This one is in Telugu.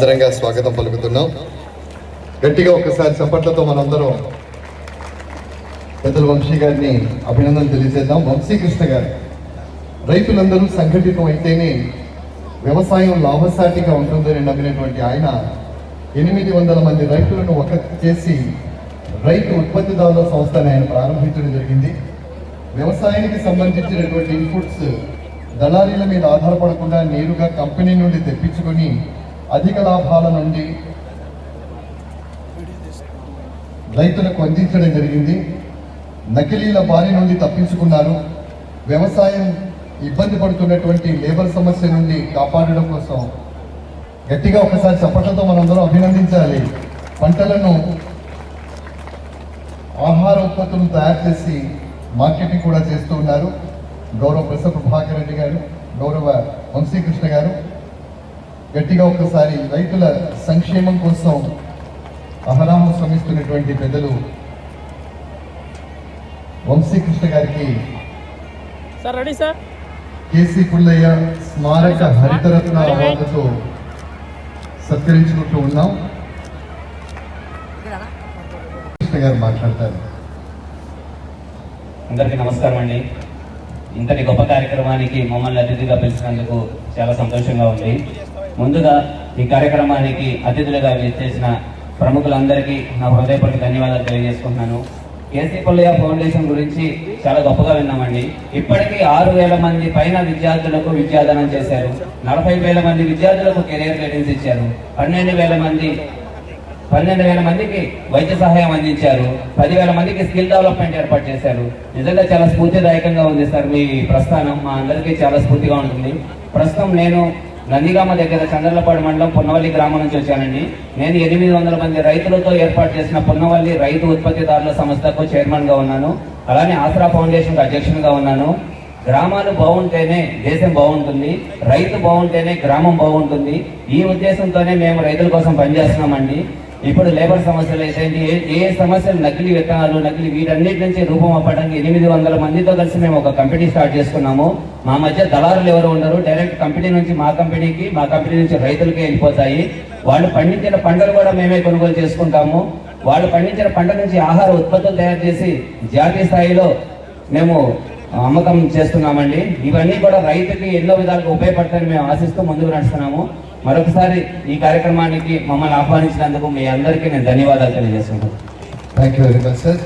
సాదరంగా స్వాగతం పలుకుతున్నాం. గట్టిగా ఒక్కసారి చప్పట్లతో మనందరం పెద్దల వంశీ గారిని అభినందనలు తెలియజేద్దాం. వంశీకృష్ణ గారు, రైతులందరూ సంఘటితం అయితేనే వ్యవసాయం లాభసాటిగా ఉంటుందని నమ్మినటువంటి ఆయన 800 మంది రైతులను ఒక చేసి రైతు ఉత్పత్తిదారుల సంస్థని ఆయన ప్రారంభించడం జరిగింది. వ్యవసాయానికి సంబంధించినటువంటి ఇన్పుట్స్ దళారీల మీద ఆధారపడకుండా నేరుగా కంపెనీ నుండి తెప్పించుకొని అధిక లాభాల నుండి రైతులకు అందించడం జరిగింది. నకిలీల బారి నుండి తప్పించుకున్నారు. వ్యవసాయం ఇబ్బంది పడుతున్నటువంటి లేబర్ సమస్య నుండి కాపాడడం కోసం గట్టిగా ఒకసారి చప్పట్లతో మనందరం అభినందించాలి. పంటలను ఆహార ఉత్పత్తులను తయారు చేసి మార్కెటింగ్ కూడా చేస్తూ ఉన్నారు. గౌరవ ప్రొఫెసర్ ప్రభాకర్ రెడ్డి గారు, గౌరవ వంశీకృష్ణ గారు, గట్టిగా ఒకసారి రైతుల సంక్షేమం కోసం అహరాహం శ్రమిస్తున్నటువంటి పెద్దలు వంశీకృష్ణ గారికి కేసీ పుల్లయ్య స్మారక హరితరత్న అవార్డుతో సత్కరించుకుంటూ ఉన్నాం. కృష్ణ గారు మాట్లాడతారు. అందరికీ నమస్కారం అండి. ఇంతటి గొప్ప కార్యక్రమానికి మమ్మల్ని అతిథిగా పిలిచినందుకు చాలా సంతోషంగా ఉంది. ముందుగా ఈ కార్యక్రమానికి అతిథులుగా చేసిన ప్రముఖులందరికీ నా హృదయపూర్వక ధన్యవాదాలు తెలియజేసుకుంటున్నాను. కేసీ పుల్లయ్య ఫౌండేషన్ గురించి చాలా గొప్పగా విన్నామండి. ఇప్పటికీ 6,000 మంది పైన విద్యార్థులకు విద్యాదానం చేశారు. 40,000 మంది విద్యార్థులకు కెరియర్ గైడెన్స్ ఇచ్చారు. 12,000 మందికి వైద్య సహాయం అందించారు. 10,000 మందికి స్కిల్ డెవలప్మెంట్ ఏర్పాటు చేశారు. నిజంగా చాలా స్ఫూర్తిదాయకంగా ఉంది సార్ మీ ప్రస్థానం. మా అందరికీ చాలా స్ఫూర్తిగా ఉంటుంది. ప్రస్తుతం నేను నందిగామ దగ్గర చంద్రలపాడు మండలం పున్నవల్లి గ్రామం నుంచి వచ్చానండి. నేను 800 మంది రైతులతో ఏర్పాటు చేసిన పున్నవల్లి రైతు ఉత్పత్తిదారుల సంస్థకు చైర్మన్ గా ఉన్నాను. అలానే ఆసరా ఫౌండేషన్ అధ్యక్షునిగా ఉన్నాను. గ్రామాలు బాగుంటేనే దేశం బాగుంటుంది, రైతు బాగుంటేనే గ్రామం బాగుంటుంది. ఈ ఉద్దేశంతోనే మేము రైతుల కోసం పనిచేస్తున్నామండి. ఇప్పుడు లేబర్ సమస్యలు అయితే ఏ సమస్యలు, నకిలీ విత్తనాలు, నకిలీ వీటన్నిటి నుంచి రూపం అవ్వడానికి 800 మందితో కలిసి మేము ఒక కంపెనీ స్టార్ట్ చేసుకున్నాము. మా మధ్య దళారులు ఎవరు ఉండరు. డైరెక్ట్ కంపెనీ నుంచి మా కంపెనీకి, మా కంపెనీ నుంచి రైతులకే వెళ్ళిపోతాయి. వాళ్ళు పండించిన పంటలు కూడా మేమే కొనుగోలు చేసుకుంటాము. వాళ్ళు పండించిన పంట నుంచి ఆహార ఉత్పత్తులు తయారు చేసి జాతీయ స్థాయిలో మేము అమ్మకం చేస్తున్నామండి. ఇవన్నీ కూడా రైతుకి ఎన్నో విధాలుగా ఉపయోగపడతాయని మేము ఆశిస్తూ ముందుకు నడుస్తున్నాము. మరొకసారి ఈ కార్యక్రమానికి మమ్మల్ని ఆహ్వానించినందుకు మీ అందరికీ నేను ధన్యవాదాలు తెలియజేస్తున్నాను. Thank you very much sir.